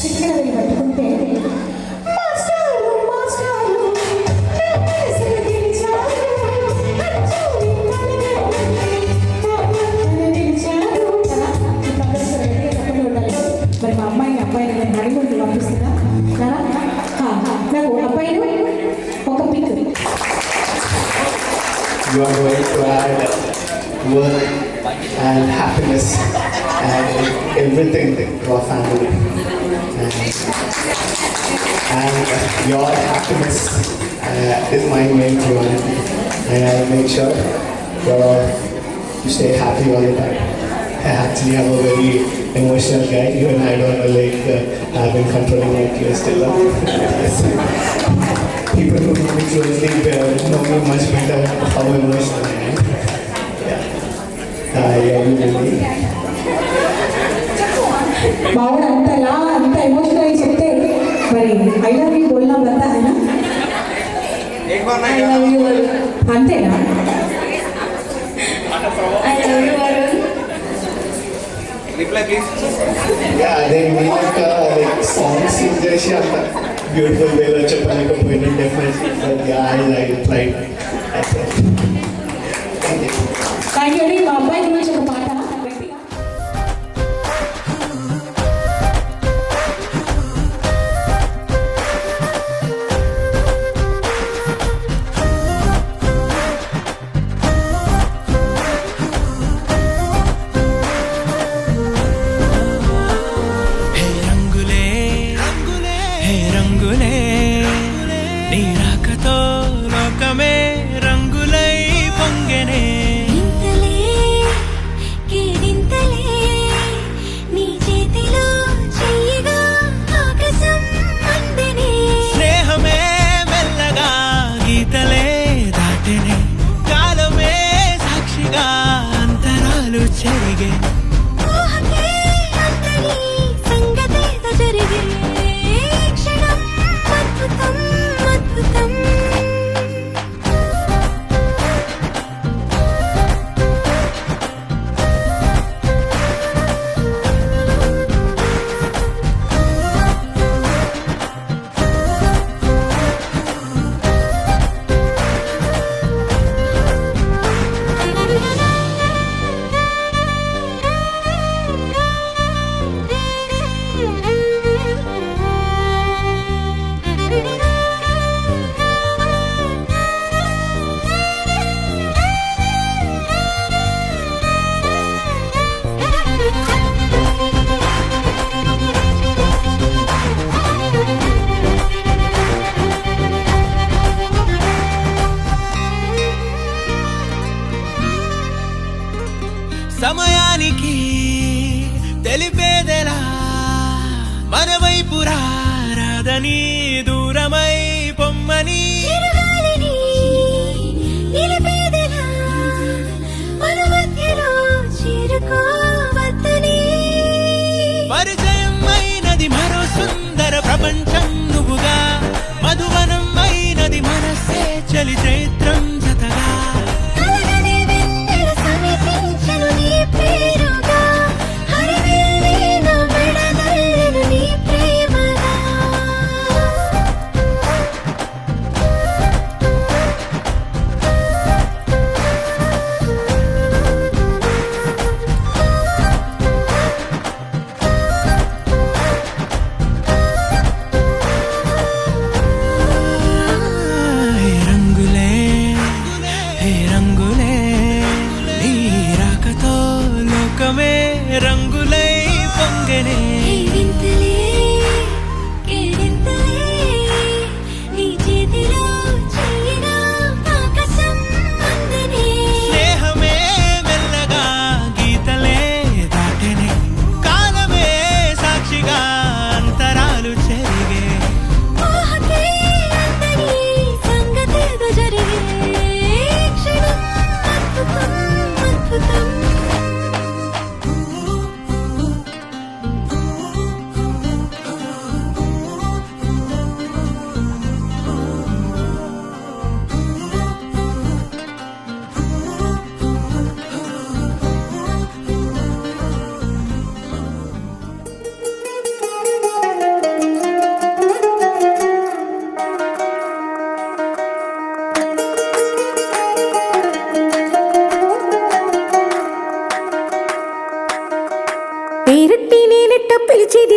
చిటికెన వెళ్ళి పట్టుకుంటే మాస్టారు మాస్టారు మరి మా అమ్మాయిని అబ్బాయిని నేను అడిగి పంపిస్తున్నా కదా. నాకు అబ్బాయిని ఒక pick. You are going to add work and happiness and everything to our family. And your happiness is my main priority. And I'll make sure you stay happy all the time. I actually am a very emotional guy. Even I don't know, like, I've been controlling my tears till now. People who know me closely know me much better how emotional I am. Yeah. I love you, baby. మావాడు అంత emotional అయి చెప్తే మరి I love you బోల్నా బతా ఆయన I love you అంతేనా? I love you Varun. Reply please. Yeah, they make like songs in Jeshi and beautiful way of చెప్పలేకపోయినా definitely. But yeah, I replied. Thank you. Thank you అండి. మా అబ్బాయి గురించి ఒక పాట గట్టిగా. హే రంగులే రంగులే హే రంగులే నీ రాకతో లోకమే రంగులై పొంగెనే. ఇంతలే కేరింతలే నీ చేతిలో చెయ్యగా ఆకాశం అందెనే. స్నేహమే మెల్లగా గీతలే దాటెనే. కాలమే సాక్షిగా అంతరాలు చెరిగే. ఊహకే అందని సంగతేదో జరిగే. క్షణం అద్భుతం అద్భుతం.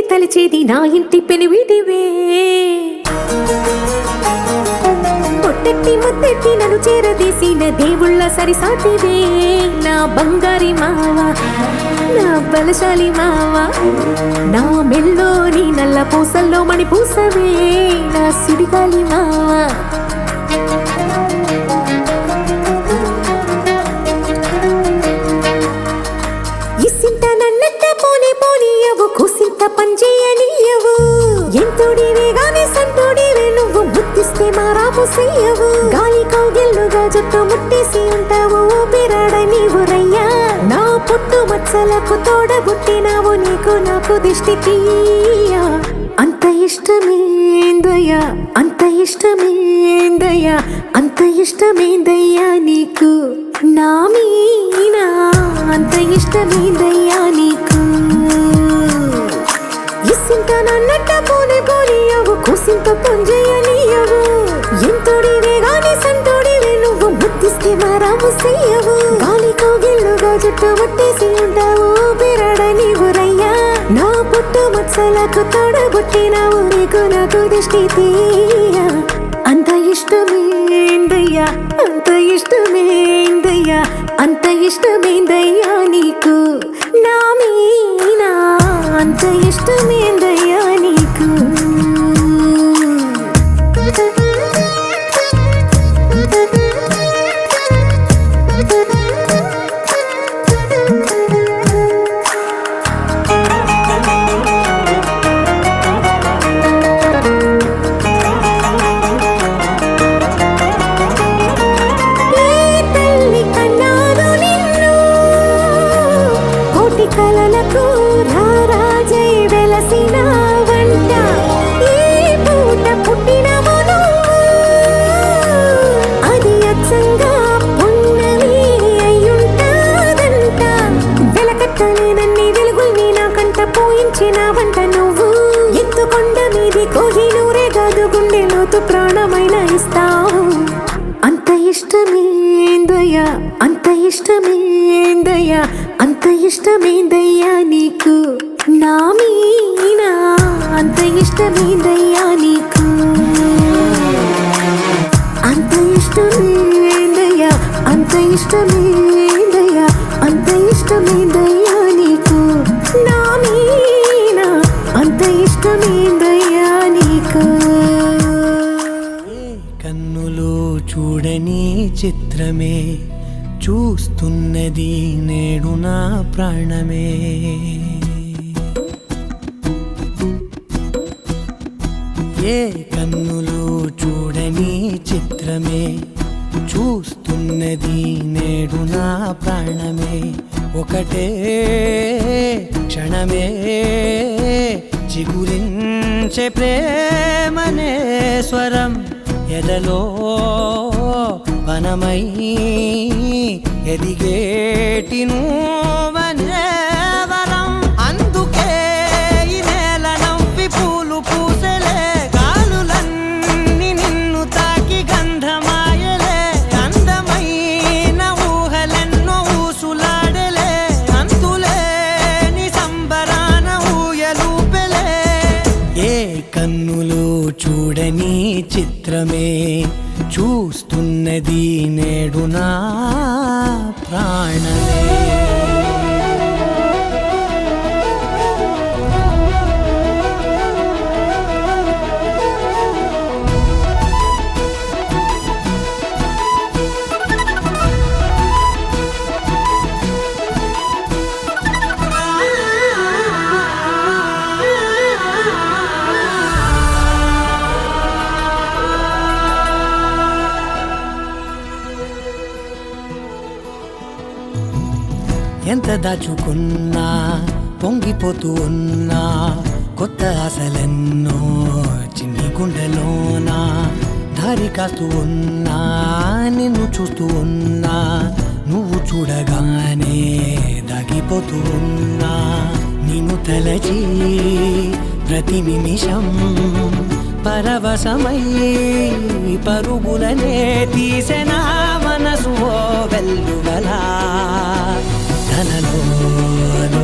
తలచేది నా ఇంటి పెనివిటివే పొట్టెట్టి ముద్దెట్టి నన్ను చేరదీసిన దేవుళ్ళ సరిసాటివే నా బంగారి మావా నా బలశాలి మావా నా మెల్లోని నల్ల పూసల్లో మణి పూసవే నా సుడిగాలి మావా ఇసింత నన్నట్ట పోనీ పోనీయవు కుసింత పంచేయనీయవు ఎంతుడివే గాని సంతుడివే నువ్వు ముద్దిస్తే మారాపు చెయ్యవు గాలి కౌగిల్లుగా జుట్టు ముట్టేసి ఉంటావు ఊపిరాడ నీవు రయ్యా నా పుట్టు మచ్చలకు తోడబుట్టినావు నీకు నాకు దిష్టి తీయా అంత ఇష్టమేందయ్యా అంత ఇష్టమేందయ్యా అంత ఇష్టమేందయ్యా నీకు నా మీనా అంత ఇష్టమేందయ్యా నీకు ఇసింత నన్నట్ట పోనీ పోనీయవు కుసింత పొంజేయనీయవు ఎంతోడివే గాని సంతోడివే నువ్వు ముద్దిస్తే మారాము చెయ్యవు గాలి కౌగిల్లుగా జుట్టు ముట్టేసి ఉంటావు బిరాడ నీవు రయ్యా నా పుట్టు మచ్చలకు తోడబుట్టినావు నీకు నాకు దిష్టి తీయా అంత ఇష్టమేందయ్యా అంత ఇష్టమేందయ్యా అంత ఇష్టమేందయ్యా నీకు నా మీనా అంత ఇష్టమేందయ్యా నీకు కలలకు రారాజై వెలసిన వంట ఈ పూట పుట్టినవు అది అచ్చంగా పున్నమి అయ్యుంటాదంట వెలకట్టలేనన్ని వెలుగుల్ని నాకంట పోయించిన వంట నువ్వు ఎత్తుకొండ మీది కోహినూరే కాదు గుండె లోతు ప్రాణమైన ఇస్తావు అంత ఇష్టమేందయ్యా అంత ఇష్టమేందయ్యా అంత ఇష్టమేందయ్యా నీకు నా మీనా అంత ఇష్టమేందయ్యా నీకు అంత ఇష్టమేందయ్యా అంత ఇష్టమేందయ్యా అంత ఇష్టమేందయ్యా నీకు నా మీనా అంత ఇష్టమేందయ్యా నీకు కన్నులో చూడని చిత్రమే చూస్తున్నది నేడు నా ప్రాణమే ఏ కన్నులో చూడని చిత్రమే చూస్తున్నది నేడు నా ప్రాణమే ఒకటే క్షణమే చిగురించే ప్రేమనే స్వరం ఎదలో వనమై ఎదిగేటి నువ్వనే వరం అందుకే ఈ నేల నవ్వి పూలు పూసెలే గాలులన్నీ నిన్ను తాకి గంధమాయలే అందమైన ఊహలెన్నో ఊసులాడలే అంతులేని సంబరాన ఊయలూపెలే ఏ కన్నులో చూడని చిత్రమే చూస్తున్నది నేడు నా ప్రాణమే ఎంత దాచుకున్నా పొంగిపోతూ ఉన్నా కొత్త ఆశలెన్నో చిన్ని గుండెలోనా దారి కాస్తూ ఉన్నా నిన్ను చూస్తూ ఉన్నా నువ్వు చూడగానే దాగిపోతూ ఉన్నా నిన్ను తలచి ప్రతి నిమిషం పరవశమై పరుగులనే తీసెనా మనసు ఓ వెల్లువలా తనలోనా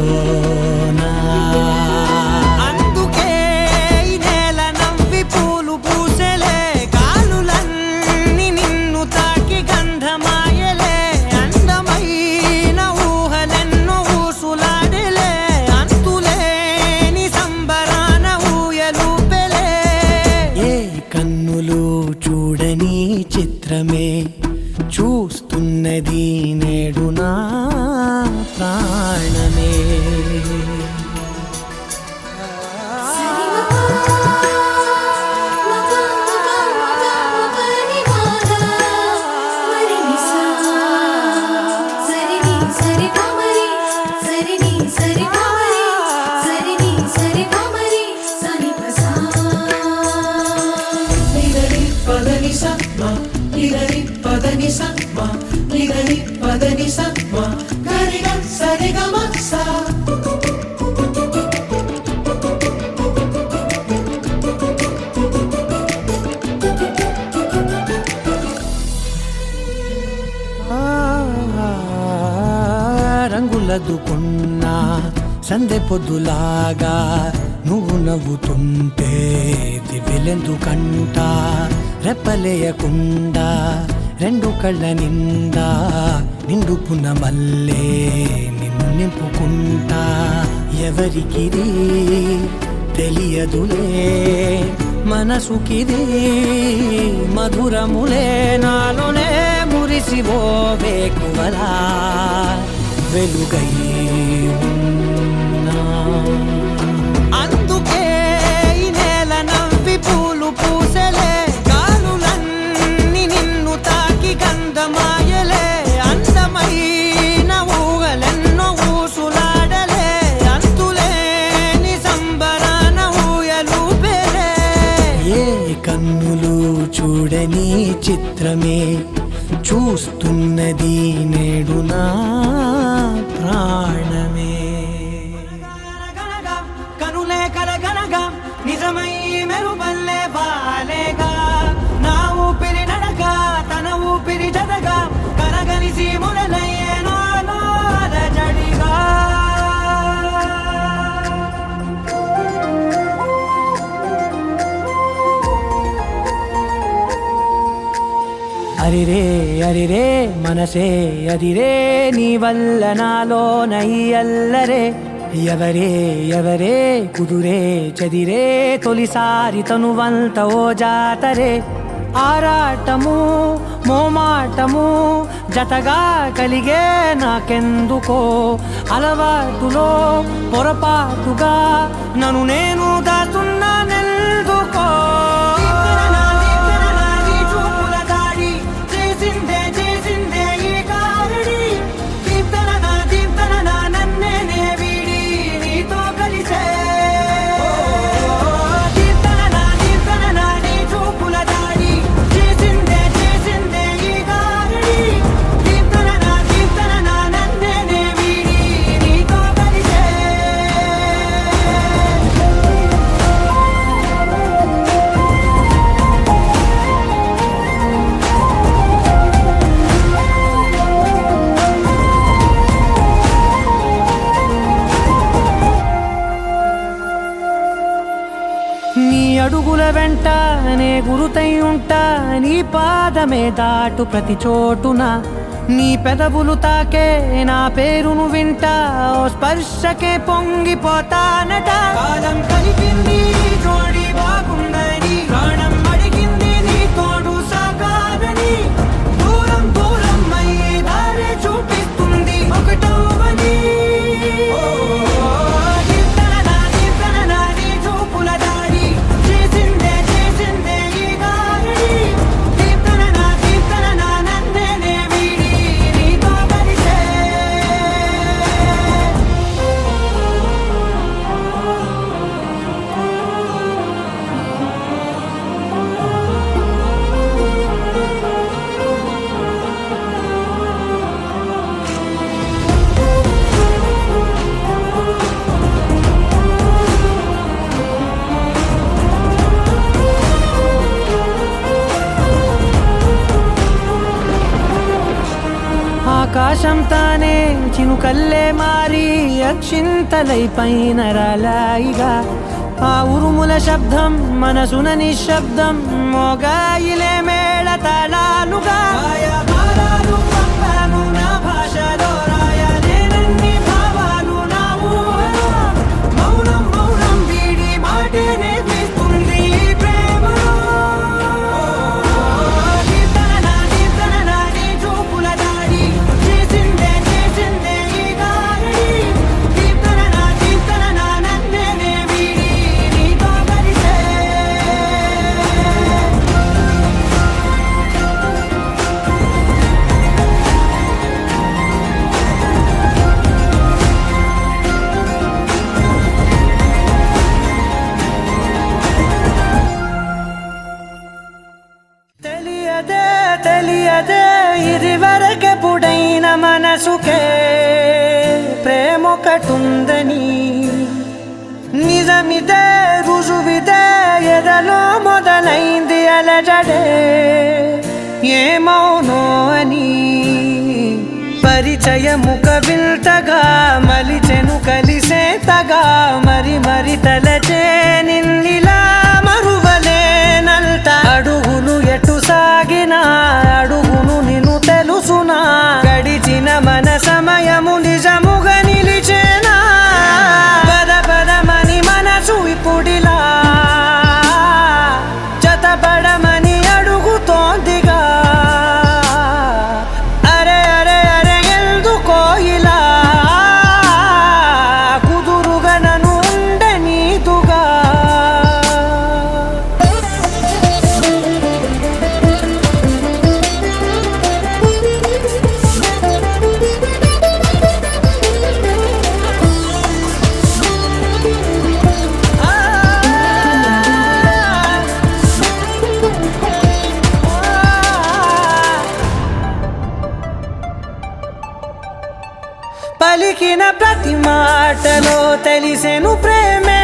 చిత్రమే చూస్తున్నది నేడు నా ప్రాణమే. రంగులదుకున్నా సందె పొద్దులాగా నువ్వు నవ్వుతుంటే దివ్వెలెందుకంట రెప్పలేయకుండా రెండు కళ్ళ నిండా నిండుకున్న మల్లే నిన్ను నింపుకుంటా. ఎవరికిది తెలియదులే మనసుకిది మధురములే నాలోనే మురిసివో వేకువలా వెలుగై ఉన్నా. అందుకే ఈ నేల నవ్వి పూలు పూసలే గాలులన్నీ నిన్ను తాకి గంధమాయలే అందమైన ఊగలెన్నో ఊసులాడలే అంతులేని సంబరాన ఊయలు పెరే. ఏ కన్నులు చూడని చిత్రమే చూస్తున్నది నేడు నా ప్రాణమే. కనులే కలగనగా నిజమై మెరుపల్లే బాలేగా నా ఊపిరి నడక తన ఊపిరి జడగా కరగలిసి మొదలయ్యే నాలో అలజడిగా. అరిరే అరిరే మనసే అదిరే నీ వల్ల నాలో నై అల్లరే. ఎవరే ఎవరే కుదురే చదిరే తొలిసారి తనువంత ఓ జాతరే. ఆరాటము మోమాటము జతగా కలిగే నాకెందుకో అలవాటులో పొరపాటుగా నన్ను నేను దాచున్నానెందుకో. నీ అడుగుల వెంట నే గురుతై ఉంటా నీ పాదమే దాటు ప్రతి చోటున. నీ పెదవులు తాకే నా పేరును వింటా ఓ స్పర్శకే పొంగిపోతానట. కాలం కలిపింది జోడి బాగుందని ప్రాణం అడిగింది నీ తోడు సాగాలని. దూరం దూరం అయ్యే దారి చూపిస్తుంది ఒకటవని. ఆకాశం తానే చినుకల్లే మారి అక్షింతలై పైన రాలాయిగా. ఆ ఉరుముల శబ్దం మనసున నిశ్శబ్దం మోగాయిలే మేళ తాళాలుగా. నా భాషలో రాయలేనన్ని భావాలు నా ఊహలో. మౌనం మౌనం వీడి మాటే నేర్పిస్తుంది ప్రేమలో. ఇది వరకెప్పుడైన మనసుకే ప్రేమొకటుందని నిజమిదే రుజువిదే ఎదలో మొదలైంది అలజడే ఏమౌనో అని పరిచయము కవిల్తగా మలిచెను కలిసేతగా మరి మరి తలచే నిన్నిలా మరువలేనంత అడుగులు ఎటు సాగినా అడుగును నిన్ను తెలుసునా గడిచిన మన సమయము నిజముగా నిలిచేనా పద పదమని మనసు ఇప్పుడిలా జతపడమని అడుగుతోందిగా అరే అరే అరే ఎందుకో ఇలా కుదురుగా నన్ను ఉండనీదుగా పలికిన ప్రతి మాటలో తెలిసెను ప్రేమే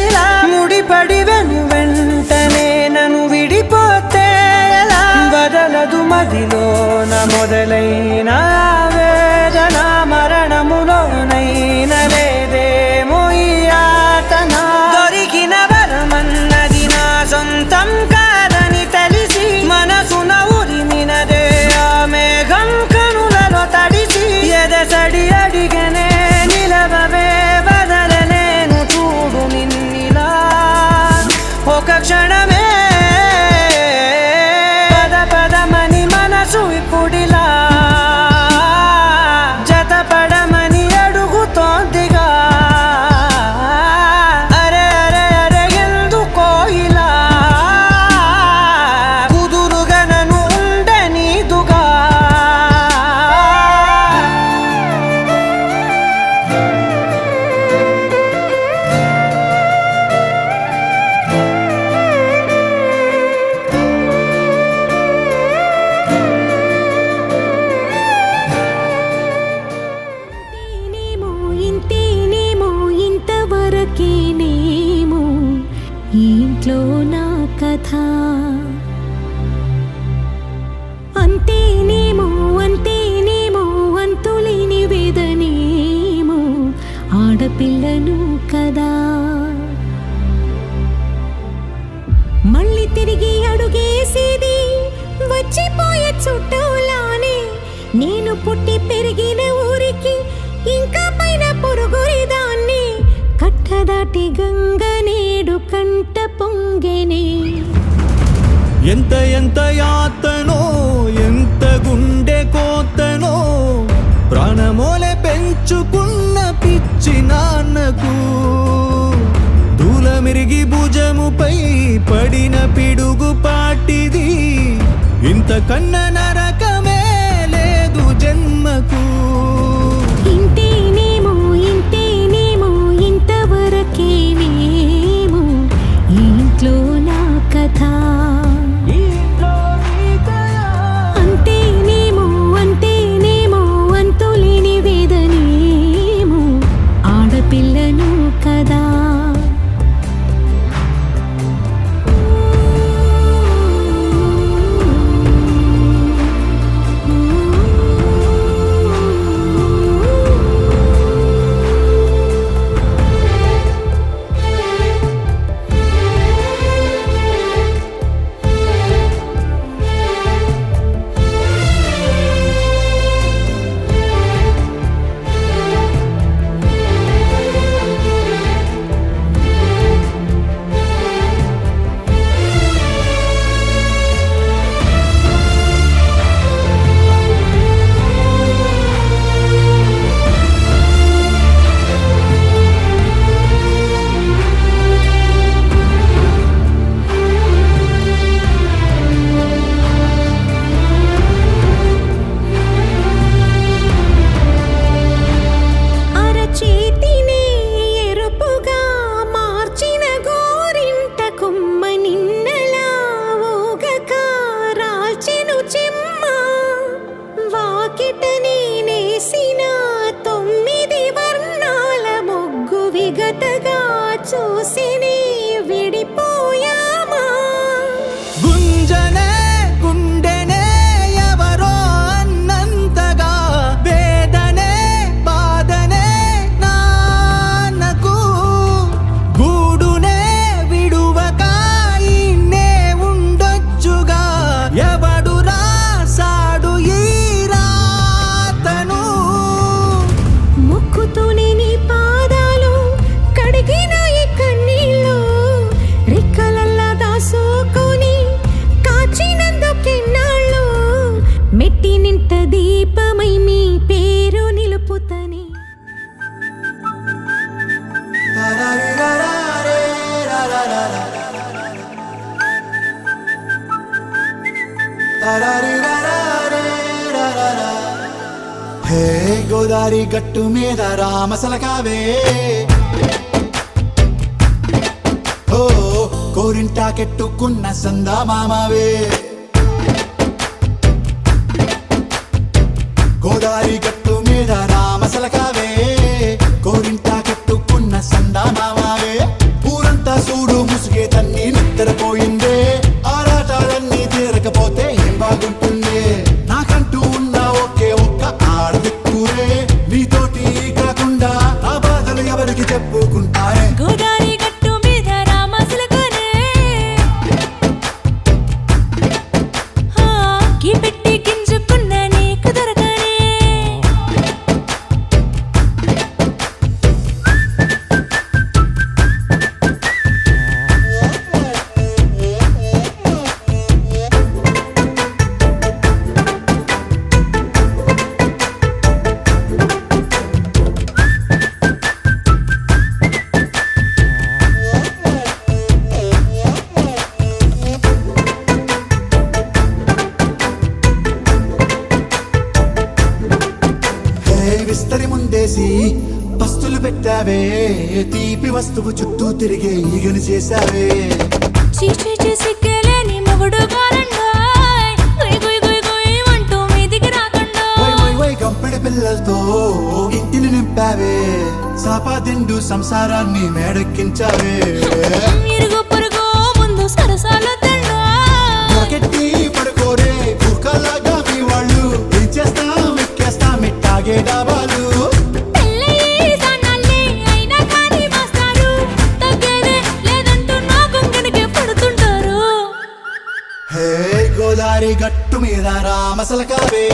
ఇలా ముడిపడి వెంటనే నన్ను విడిపోతే ఎలా వదలదు మదిలోన మొదలైన వేదన మరణములోనైన లేదేమో ఈ యాతన దొరికిన వరమన్నది నా సొంతం కాదని తెలిసి మనసున ఉరిమినదే ఆ మేఘం కనులలో తడిసి ఎదసడి అడిగనే నిలవవే బదలలేను చూడు నిన్నిలా ఒక క్షణమే పద పదమని మనసు ఇప్పుడిలా జతపడమని అడుగుతోందిగా అరే అరే అరే ఎందుకో ఇలా కుదురుగా నన్ను ఉండనీదుగా ఇంతేనేమో ఇంతేనేమో ఇంతవరకేనేమో ఈ ఇంట్లో నా కథ అంతేనేమో అంతేనేమో అంతులేని వేదనేమో ఆడపిల్లను కదా మళ్ళీ తిరిగి అడుగేసేది వచ్చిపోయే చుట్టూలానే నేను పుట్టి పెరిగిన ఊరికి ఇంకా పైన పొరుగురిదాన్ని కట్టదాటి గంగ నేడు కంట పొంగెనే ఎంత ఎంత యాతనో ఎంత గుండె కోతనో ప్రాణమోలే పెంచుకున్న పిచ్చి నాన్నకు దూలమిరిగి భుజముపై పడిన పిడుగు పాటిది ఇంతకన్నా నరకమే లేదు జన్మకు ఇంతేనేమో ఇంతేనేమో ఇంతవరకేనేమో ఈ ఇంట్లో నా కథ అంతేనేమో అంతేనేమో అంతులేని వేదనేమో ఆడపిల్లను కదా ఇంట దీపమై మీ పేరు నిలుపుతని హే గోదారి గట్టు మీద రామసలకావే ఓ కోరింటా కెట్టుకున్న సందా మామావే గోదారి గట్టు మీద రామసలకావే కోరింటా కెట్టుకున్న సందా మామావే ఊరంతా చూడు ముసుగే తన్ని నిద్రపోయిందే ఆరాటాలన్నీ తీరకపోతే ఏం బాగుంటుంది నాకంటూ ఉన్న ఒకే ఒక్క ఆడదిక్కురే నీతోటి కాకుండా నా బాధలు ఎవరికి చెప్పుకుంటారే గోదారి గట్టు మీద రామసలకనే కీ పెట్టి గింజుకున్న నీకు దొరకనే విస్తరి ముందేసి పస్తులు పెట్టావే తీపి వస్తువు చుట్టూ తిరిగే ఈగను చేశావే చీచీ చేసి కేలేని మొగుడు గారండాయ్ గుయ్ గుయ్ గుయ్ గుయ్ అంటూ మీదికి రాకుండా వై వై వై గంపెడి పిల్లలతో ఇంటిని నింపావే సాపాదిండు సంసారాన్ని మేడెక్కించావే ఇరుగు పొరుగు ముందు సరసాలు తిన్నా దొరకెట్టి పడుకోరే కుక్కలాగా మీ వాళ్ళు ఏం చేస్తాం ఎక్కేస్తాం ఇట్టాగే డాబాలు పెళ్ళయి సన్నాళ్ళే అయినా కానీ మాస్తారు తగ్గేదే లేదంటూ నా గుంగడికే పడుతుంటారు హే గోదారి గట్టు మీద రామసలకావే